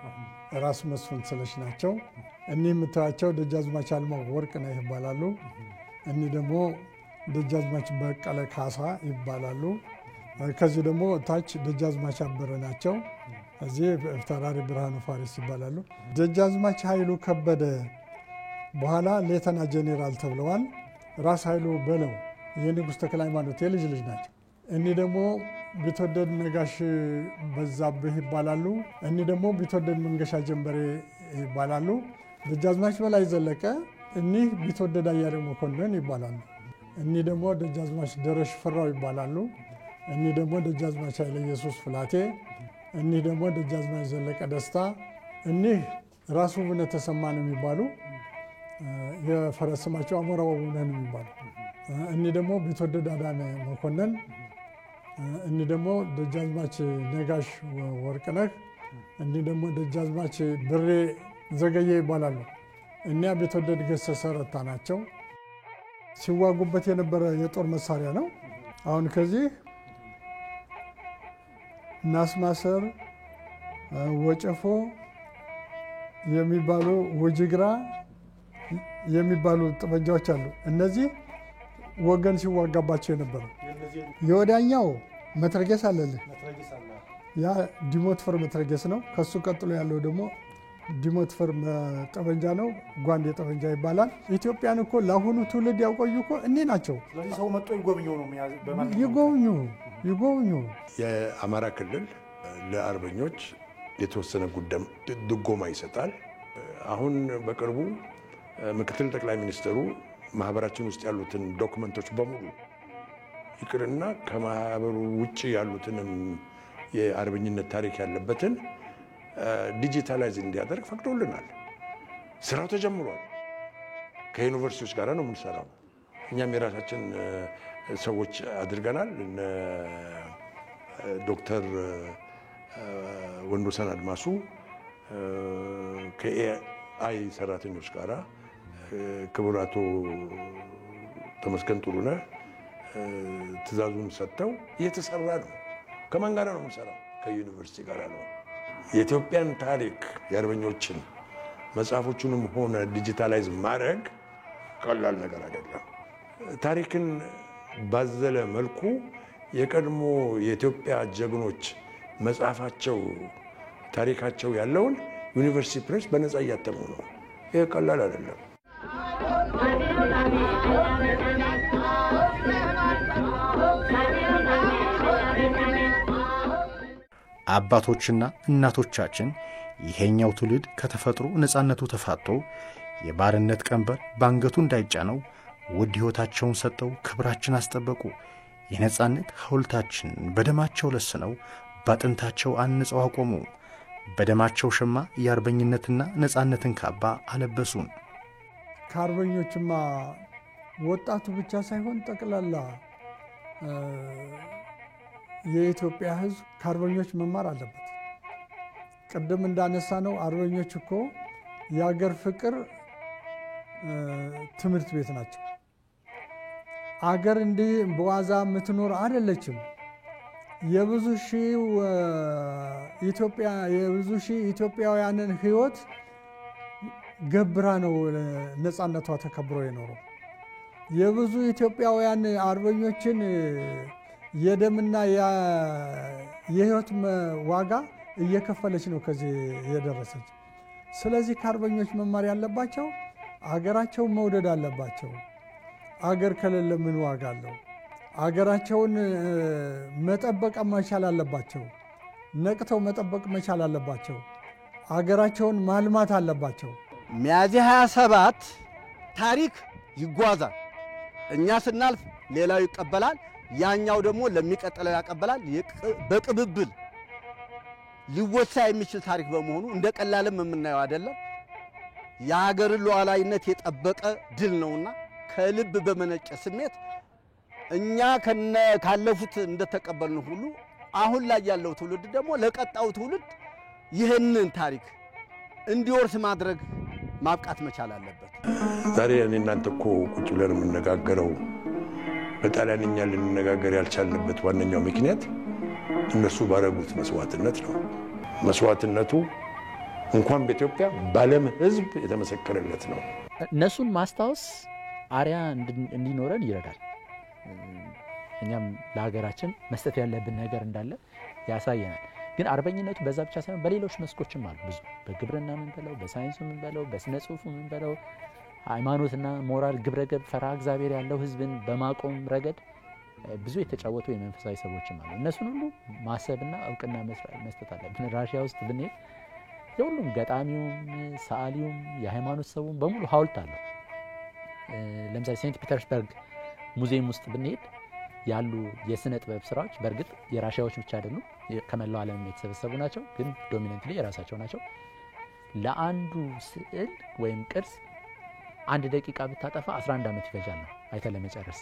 ራስ መስፍን ስለሽ ናቸው። እኒህ የምታያቸው ደጃዝማች አልማው ወርቅነህ ይባላሉ። እኒህ ደግሞ ደጃዝማች በቀለ ካሳ ይባላሉ። ከዚህ ደግሞ ታች ደጃዝማች አበረ ናቸው። እዚህ ተራሪ ብርሃኑ ፋሪስ ይባላሉ። ደጃዝማች ኃይሉ ከበደ በኋላ ሌተና ጄኔራል ተብለዋል። ራስ ኃይሉ በለው የንጉሥ ተክለ ሃይማኖት የልጅ ልጅ ናቸው። እኒህ ደግሞ ቢትወደድ ነጋሽ በዛብህ ይባላሉ። እኒህ ደግሞ ቢትወደድ መንገሻ ጀንበሬ ይባላሉ። ደጃዝማች በላይ ዘለቀ፣ እኒህ ቢትወደድ አያሌው መኮንን ይባላሉ። እኒህ ደግሞ ደጃዝማች ደረሽ ፈራው ይባላሉ። እኒህ ደግሞ ደጃዝማች ኃይለ ኢየሱስ ፍላቴ፣ እኒህ ደግሞ ደጃዝማች ዘለቀ ደስታ፣ እኒህ ራሱ ውብነ ተሰማ ነው የሚባሉ የፈረስ ስማቸው አሞራው ውብነ ነው የሚባሉ። እኒህ ደግሞ ቢትወደድ አዳነ መኮንን፣ እኒህ ደግሞ ደጃዝማች ነጋሽ ወርቅነህ፣ እኒህ ደግሞ ደጃዝማች ብሬ ዘገየ ይባላሉ። እኒያ ቢትወደድ ገሰሰ ረታ ናቸው። ሲዋጉበት የነበረ የጦር መሳሪያ ነው። አሁን ከዚህ ናስ ማሰር፣ ወጨፎ የሚባሉ ውጅግራ የሚባሉ ጠመንጃዎች አሉ። እነዚህ ወገን ሲዋጋባቸው የነበረ። የወዳኛው መትረጌስ አለልህ። ያ ዲሞትፈር መትረጌስ ነው። ከሱ ቀጥሎ ያለው ደግሞ ዲሞትፈር ጠመንጃ ነው። ጓንዴ ጠመንጃ ይባላል። ኢትዮጵያን እኮ ለአሁኑ ትውልድ ያቆዩ እኮ እኒህ ናቸው። ስለዚህ ሰው መጥቶ ይጎብኘው ነው ይጎብኙ። የአማራ ክልል ለአርበኞች የተወሰነ ድጎማ ይሰጣል። አሁን በቅርቡ ምክትል ጠቅላይ ሚኒስትሩ ማህበራችን ውስጥ ያሉትን ዶክመንቶች በሙሉ ይቅርና ከማህበሩ ውጭ ያሉትንም የአርበኝነት ታሪክ ያለበትን ዲጂታላይዝ እንዲያደርግ ፈቅዶልናል። ስራው ተጀምሯል። ከዩኒቨርሲቲዎች ጋር ነው የምንሰራው። እኛም የራሳችን ሰዎች አድርገናል። ዶክተር ወንዶሰን አድማሱ ከኤአይ ሰራተኞች ጋር ክቡር አቶ ተመስገን ጥሩነህ ትእዛዙን ሰጥተው እየተሰራ ነው። ከማን ጋር ነው የምንሰራው? ከዩኒቨርሲቲ ጋር ነው። የኢትዮጵያን ታሪክ የአርበኞችን መጽሐፎቹንም ሆነ ዲጂታላይዝ ማድረግ ቀላል ነገር አይደለም። ታሪክን ባዘለ መልኩ የቀድሞ የኢትዮጵያ ጀግኖች መጽሐፋቸው ታሪካቸው ያለውን ዩኒቨርሲቲ ፕሬስ በነፃ እያተሙ ነው። ይሄ ቀላል አይደለም። አባቶችና እናቶቻችን ይሄኛው ትውልድ ከተፈጥሮ ነፃነቱ ተፋቶ የባርነት ቀንበር ባንገቱ እንዳይጫነው ውድ ሕይወታቸውን ሰጠው ክብራችን አስጠበቁ። የነፃነት ሐውልታችን በደማቸው ለስነው ባጥንታቸው አንጸው አቆሙ። በደማቸው ሸማ የአርበኝነትና ነፃነትን ካባ አለበሱን። ከአርበኞችማ ወጣቱ ብቻ ሳይሆን ጠቅላላ የኢትዮጵያ ሕዝብ ከአርበኞች መማር አለበት። ቅድም እንዳነሳ ነው አርበኞች እኮ የአገር ፍቅር ትምህርት ቤት ናቸው። አገር እንዲህ በዋዛ የምትኖር አይደለችም። የብዙ ሺህ ኢትዮጵያውያንን ሕይወት ገብራ ነው ነፃነቷ ተከብሮ የኖረው። የብዙ ኢትዮጵያውያን አርበኞችን የደምና የሕይወት ዋጋ እየከፈለች ነው ከዚህ የደረሰች። ስለዚህ ከአርበኞች መማር ያለባቸው አገራቸውን መውደድ አለባቸው። አገር ከሌለ ምን ዋጋ አለው? አገራቸውን መጠበቅ መቻል አለባቸው። ነቅተው መጠበቅ መቻል አለባቸው። አገራቸውን ማልማት አለባቸው። ሚያዝያ 27 ታሪክ ይጓዛል። እኛ ስናልፍ ሌላው ይቀበላል፣ ያኛው ደግሞ ለሚቀጥለው ያቀበላል። በቅብብል ሊወሳ የሚችል ታሪክ በመሆኑ እንደ ቀላልም የምናየው አይደለም። የሀገርን ሉዓላዊነት የጠበቀ ድል ነውና ከልብ በመነጨ ስሜት እኛ ካለፉት እንደተቀበልን ሁሉ አሁን ላይ ያለው ትውልድ ደግሞ ለቀጣው ትውልድ ይህንን ታሪክ እንዲወርስ ማድረግ ማብቃት መቻል አለበት። ዛሬ እኔ እናንተ እኮ ቁጭ ብለን የምንነጋገረው በጣሊያንኛ ልንነጋገር ያልቻልንበት ዋነኛው ምክንያት እነሱ ባረጉት መስዋዕትነት ነው። መስዋዕትነቱ እንኳን በኢትዮጵያ ባለም ሕዝብ የተመሰከረለት ነው። እነሱን ማስታወስ አሪያ እንዲኖረን ይረዳል። እኛም ለሀገራችን መስጠት ያለብን ነገር እንዳለ ያሳየናል። ግን አርበኝነቱ በዛ ብቻ ሳይሆን በሌሎች መስኮችም አሉ። ብዙ በግብርና ምን በለው፣ በሳይንሱ ምን በለው፣ በስነ ጽሁፉ ምን በለው፣ ሃይማኖትና ሞራል ግብረገብ ፈራ እግዚአብሔር ያለው ህዝብን በማቆም ረገድ ብዙ የተጫወቱ የመንፈሳዊ ሰዎችም አሉ። እነሱን ሁሉ ማሰብና እውቅና መስጠት አለብን። ራሽያ ውስጥ ብንሄድ የሁሉም ገጣሚውም ሰዓሊውም የሃይማኖት ሰውም በሙሉ ሐውልት አለው። ለምሳሌ ሴንት ፒተርስበርግ ሙዚየም ውስጥ ብንሄድ ያሉ የስነ ጥበብ ስራዎች በእርግጥ የራሽያዎች ብቻ አይደሉም፣ ከመላው ዓለም የተሰበሰቡ ናቸው። ግን ዶሚናንትሊ የራሳቸው ናቸው። ለአንዱ ስዕል ወይም ቅርስ 1 ደቂቃ ብታጠፋ 11 ዓመት ይፈጃል ነው አይተ ለመጨረስ።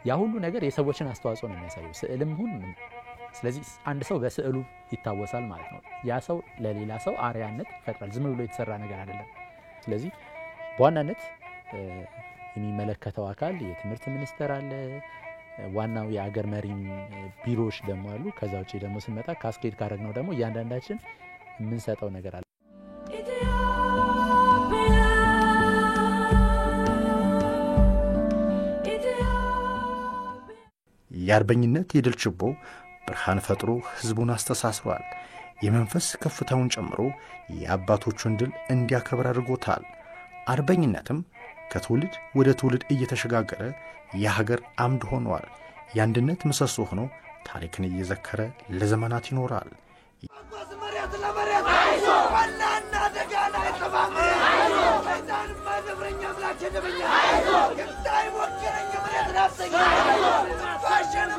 ያ ሁሉ ነገር የሰዎችን አስተዋጽኦ ነው የሚያሳየው፣ ስዕልም ሁን ምን። ስለዚህ አንድ ሰው በስዕሉ ይታወሳል ማለት ነው። ያ ሰው ለሌላ ሰው አርያነት ይፈጥራል። ዝም ብሎ የተሰራ ነገር አይደለም። ስለዚህ በዋናነት የሚመለከተው አካል የትምህርት ሚኒስቴር አለ፣ ዋናው የአገር መሪም ቢሮዎች ደግሞ አሉ። ከዛ ውጪ ደግሞ ስንመጣ ካስኬድ ካረግነው ደግሞ እያንዳንዳችን የምንሰጠው ነገር አለ። የአርበኝነት የድል ችቦ ብርሃን ፈጥሮ ህዝቡን አስተሳስሯል። የመንፈስ ከፍታውን ጨምሮ የአባቶቹን ድል እንዲያከብር አድርጎታል። አርበኝነትም ከትውልድ ወደ ትውልድ እየተሸጋገረ የሀገር አምድ ሆኗል። የአንድነት ምሰሶ ሆኖ ታሪክን እየዘከረ ለዘመናት ይኖራል። Fashion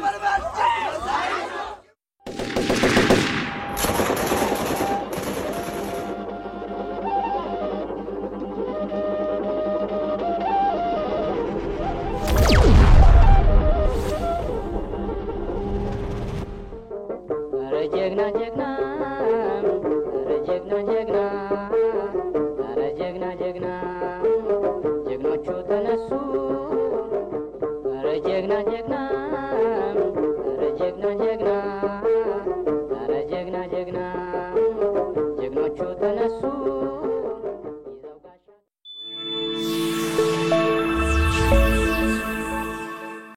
ጀግና ጀግና